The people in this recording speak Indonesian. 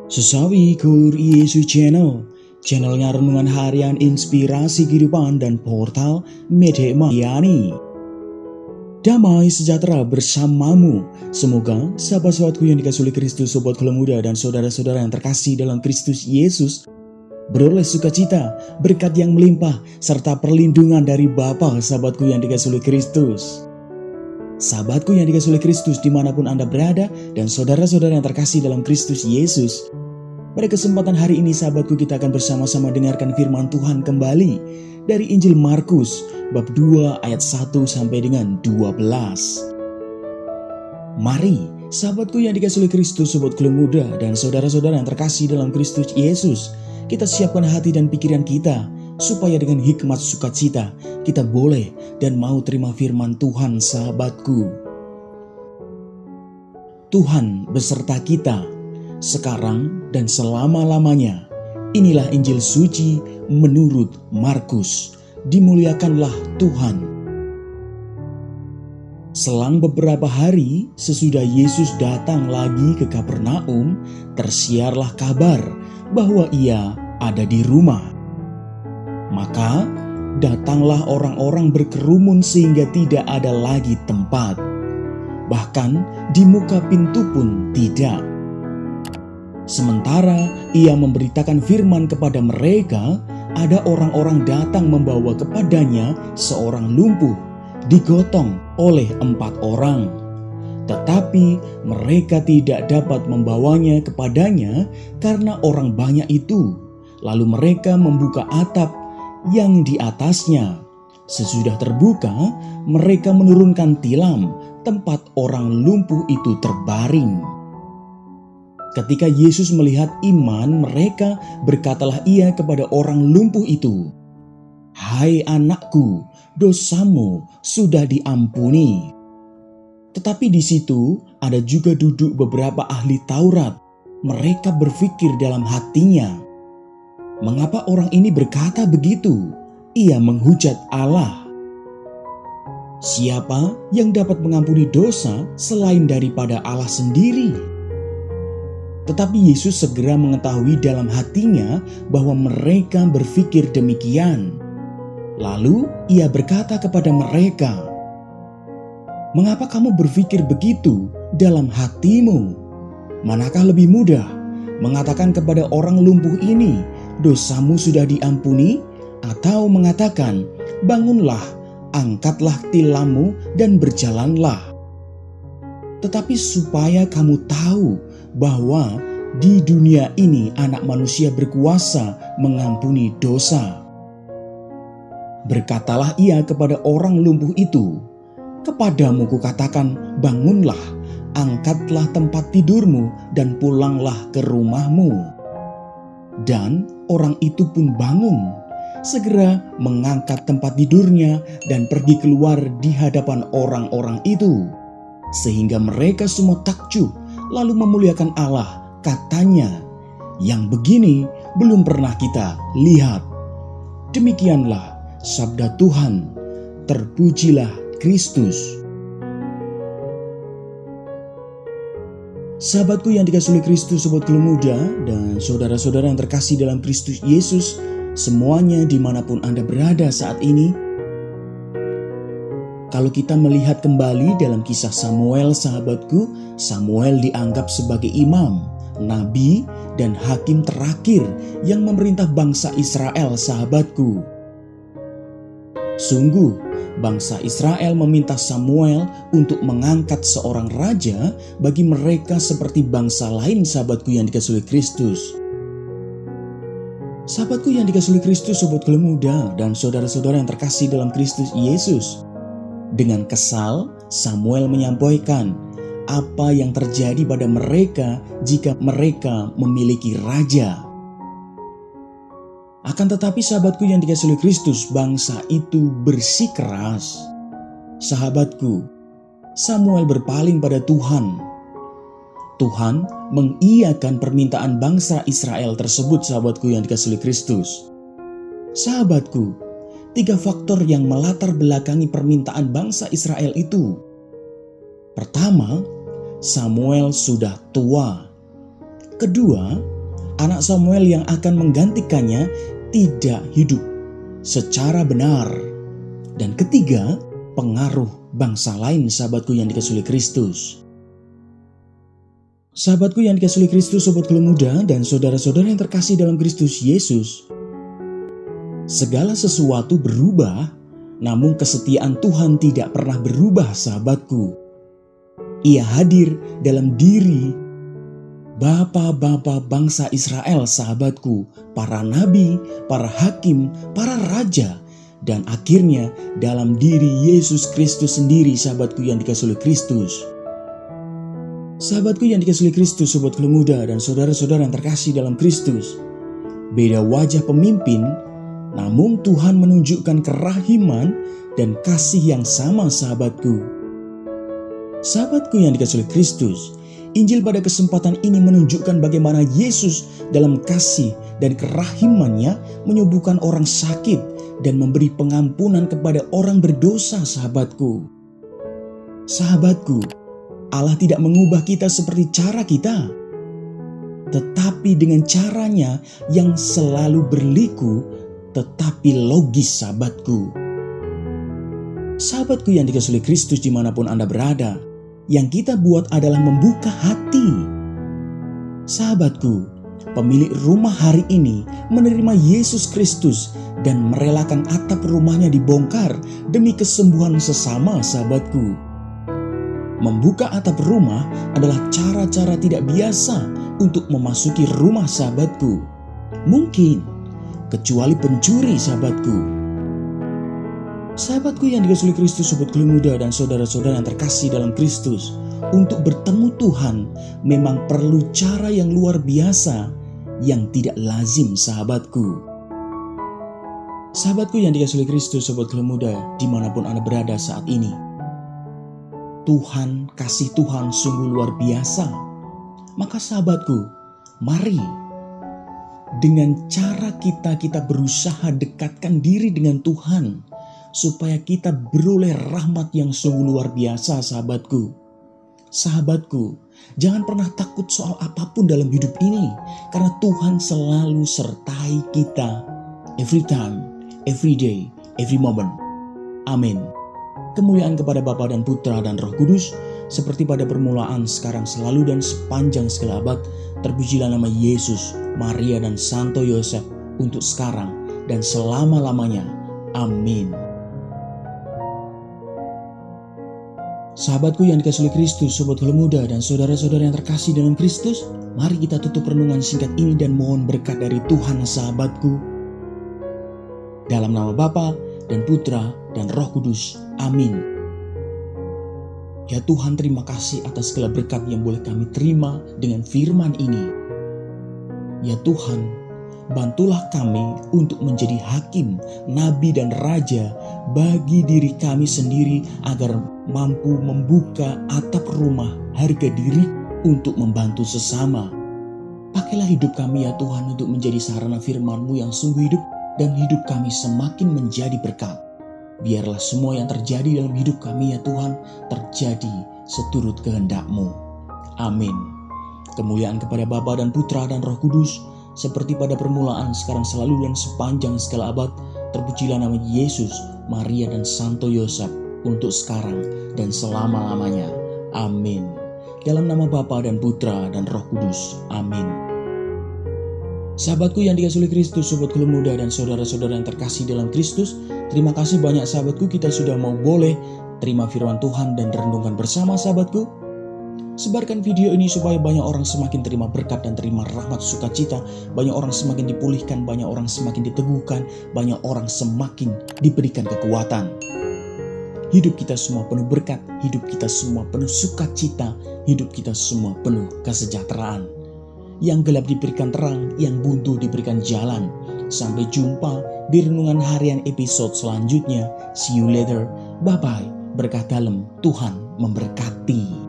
Sesawi Kur Yesus Channelnya renungan harian inspirasi kehidupan dan portal Medhe Mahyani. Damai sejahtera bersamamu. Semoga sahabat-sahabatku yang dikasihi oleh Kristus, sobat Kula Muda dan saudara-saudara yang terkasih dalam Kristus Yesus beroleh sukacita, berkat yang melimpah, serta perlindungan dari Bapa. Sahabatku yang dikasihi oleh Kristus, sahabatku yang dikasihi oleh Kristus dimanapun Anda berada, dan saudara-saudara yang terkasih dalam Kristus Yesus, pada kesempatan hari ini sahabatku, kita akan bersama-sama dengarkan firman Tuhan kembali dari Injil Markus bab 2 ayat 1 sampai dengan 12. Mari sahabatku yang dikasihi oleh Kristus, sobat Kula Muda dan saudara-saudara yang terkasih dalam Kristus Yesus, kita siapkan hati dan pikiran kita supaya dengan hikmat sukacita kita boleh dan mau terima firman Tuhan. Sahabatku, Tuhan beserta kita sekarang dan selama-lamanya. Inilah Injil suci menurut Markus. Dimuliakanlah Tuhan. Selang beberapa hari sesudah Yesus datang lagi ke Kapernaum, tersiarlah kabar bahwa ia ada di rumah. Maka datanglah orang-orang berkerumun sehingga tidak ada lagi tempat. Bahkan di muka pintu pun tidak. Sementara ia memberitakan firman kepada mereka, ada orang-orang datang membawa kepadanya seorang lumpuh, digotong oleh 4 orang. Tetapi mereka tidak dapat membawanya kepadanya karena orang banyak itu. Lalu mereka membuka atap yang di atasnya. Sesudah terbuka, mereka menurunkan tilam tempat orang lumpuh itu terbaring. Ketika Yesus melihat iman mereka, berkatalah ia kepada orang lumpuh itu, "Hai anakku, dosamu sudah diampuni." Tetapi di situ ada juga duduk beberapa ahli Taurat. Mereka berpikir dalam hatinya, "Mengapa orang ini berkata begitu? Ia menghujat Allah. Siapa yang dapat mengampuni dosa selain daripada Allah sendiri?" Tetapi Yesus segera mengetahui dalam hatinya bahwa mereka berpikir demikian. Lalu ia berkata kepada mereka, "Mengapa kamu berpikir begitu dalam hatimu? Manakah lebih mudah mengatakan kepada orang lumpuh ini, 'Dosamu sudah diampuni,' atau mengatakan, 'Bangunlah, angkatlah tilammu dan berjalanlah'? Tetapi supaya kamu tahu bahwa di dunia ini Anak Manusia berkuasa mengampuni dosa." Berkatalah ia kepada orang lumpuh itu, "Kepadamu kukatakan, bangunlah, angkatlah tempat tidurmu dan pulanglah ke rumahmu." Dan orang itu pun bangun, segera mengangkat tempat tidurnya dan pergi keluar di hadapan orang-orang itu. Sehingga mereka semua takjub, lalu memuliakan Allah. Katanya, "Yang begini belum pernah kita lihat." Demikianlah sabda Tuhan. Terpujilah Kristus. Sahabatku yang dikasihi oleh Kristus, sobat Kula Muda dan saudara-saudara yang terkasih dalam Kristus Yesus, semuanya dimanapun Anda berada saat ini. Kalau kita melihat kembali dalam kisah Samuel, sahabatku, Samuel dianggap sebagai imam, nabi, dan hakim terakhir yang memerintah bangsa Israel, sahabatku. Sungguh, bangsa Israel meminta Samuel untuk mengangkat seorang raja bagi mereka seperti bangsa lain, sahabatku yang dikasihi oleh Kristus. Sahabatku yang dikasihi oleh Kristus, sobat Kula Muda dan saudara-saudara yang terkasih dalam Kristus Yesus. Dengan kesal, Samuel menyampaikan apa yang terjadi pada mereka jika mereka memiliki raja. Akan tetapi sahabatku yang dikasihi oleh Kristus, bangsa itu bersikeras. Sahabatku, Samuel berpaling pada Tuhan. Tuhan mengiyakan permintaan bangsa Israel tersebut, sahabatku yang dikasihi oleh Kristus. Sahabatku, 3 faktor yang melatar belakangi permintaan bangsa Israel itu. Pertama, Samuel sudah tua. Kedua, anak Samuel yang akan menggantikannya tidak hidup secara benar. Dan ketiga, pengaruh bangsa lain, sahabatku yang dikasihi oleh Kristus. Sahabatku yang dikasihi oleh Kristus, sobat Keluh Muda dan saudara-saudara yang terkasih dalam Kristus Yesus. Segala sesuatu berubah, namun kesetiaan Tuhan tidak pernah berubah, sahabatku. Ia hadir dalam diri Bapa-bapa bangsa Israel, sahabatku, para nabi, para hakim, para raja, dan akhirnya dalam diri Yesus Kristus sendiri, sahabatku yang dikasihi oleh Kristus. Sahabatku yang dikasihi oleh Kristus, sobat Keluh Muda dan saudara-saudara yang terkasih dalam Kristus. Beda wajah pemimpin, namun Tuhan menunjukkan kerahiman dan kasih yang sama, sahabatku. Sahabatku yang dikasihi oleh Kristus, Injil pada kesempatan ini menunjukkan bagaimana Yesus dalam kasih dan kerahimannya menyembuhkan orang sakit dan memberi pengampunan kepada orang berdosa, sahabatku. Sahabatku, Allah tidak mengubah kita seperti cara kita, tetapi dengan caranya yang selalu berliku tetapi logis, sahabatku. Sahabatku yang dikasihi oleh Kristus dimanapun Anda berada, yang kita buat adalah membuka hati. Sahabatku, pemilik rumah hari ini menerima Yesus Kristus dan merelakan atap rumahnya dibongkar demi kesembuhan sesama, sahabatku. Membuka atap rumah adalah cara-cara tidak biasa untuk memasuki rumah, sahabatku. Mungkin, kecuali pencuri, sahabatku. Sahabatku yang dikasihi oleh Kristus, sobat Keluh Muda dan saudara-saudara yang terkasih dalam Kristus, untuk bertemu Tuhan memang perlu cara yang luar biasa yang tidak lazim, sahabatku. Sahabatku yang dikasihi oleh Kristus, sobat Keluh Muda, dimanapun Anda berada saat ini, Tuhan, kasih Tuhan sungguh luar biasa. Maka sahabatku, mari dengan cara kita berusaha dekatkan diri dengan Tuhan, supaya kita beroleh rahmat yang sungguh luar biasa, sahabatku. Sahabatku, jangan pernah takut soal apapun dalam hidup ini, karena Tuhan selalu sertai kita. Every time, every day, every moment. Amin. Kemuliaan kepada Bapa dan Putra dan Roh Kudus, seperti pada permulaan, sekarang, selalu, dan sepanjang segala abad. Terpujilah nama Yesus, Maria, dan Santo Yosef, untuk sekarang dan selama-lamanya. Amin. Sahabatku yang dikasihi oleh Kristus, sobat Keluh Muda dan saudara-saudara yang terkasih dalam Kristus, mari kita tutup renungan singkat ini dan mohon berkat dari Tuhan, sahabatku. Dalam nama Bapa dan Putra dan Roh Kudus. Amin. Ya Tuhan, terima kasih atas segala berkat yang boleh kami terima dengan firman ini. Ya Tuhan, bantulah kami untuk menjadi hakim, nabi, dan raja bagi diri kami sendiri agar mampu membuka atap rumah harga diri untuk membantu sesama. Pakailah hidup kami ya Tuhan untuk menjadi sarana firman-Mu yang sungguh hidup dan hidup kami semakin menjadi berkat. Biarlah semua yang terjadi dalam hidup kami ya Tuhan terjadi seturut kehendak-Mu. Amin. Kemuliaan kepada Bapa dan Putra dan Roh Kudus, seperti pada permulaan, sekarang, selalu, dan sepanjang segala abad. Terpujilah nama Yesus, Maria, dan Santo Yosef, untuk sekarang dan selama-lamanya. Amin. Dalam nama Bapa dan Putra dan Roh Kudus. Amin. Sahabatku yang dikasihi oleh Kristus, sobat Keluh Muda dan saudara-saudara yang terkasih dalam Kristus, terima kasih banyak sahabatku, kita sudah mau boleh terima firman Tuhan dan renungkan bersama, sahabatku. Sebarkan video ini supaya banyak orang semakin terima berkat dan terima rahmat sukacita. Banyak orang semakin dipulihkan, banyak orang semakin diteguhkan, banyak orang semakin diberikan kekuatan. Hidup kita semua penuh berkat, hidup kita semua penuh sukacita, hidup kita semua penuh kesejahteraan. Yang gelap diberikan terang, yang buntu diberikan jalan. Sampai jumpa di renungan harian episode selanjutnya. See you later. Bye-bye. Berkah dalam Tuhan memberkati.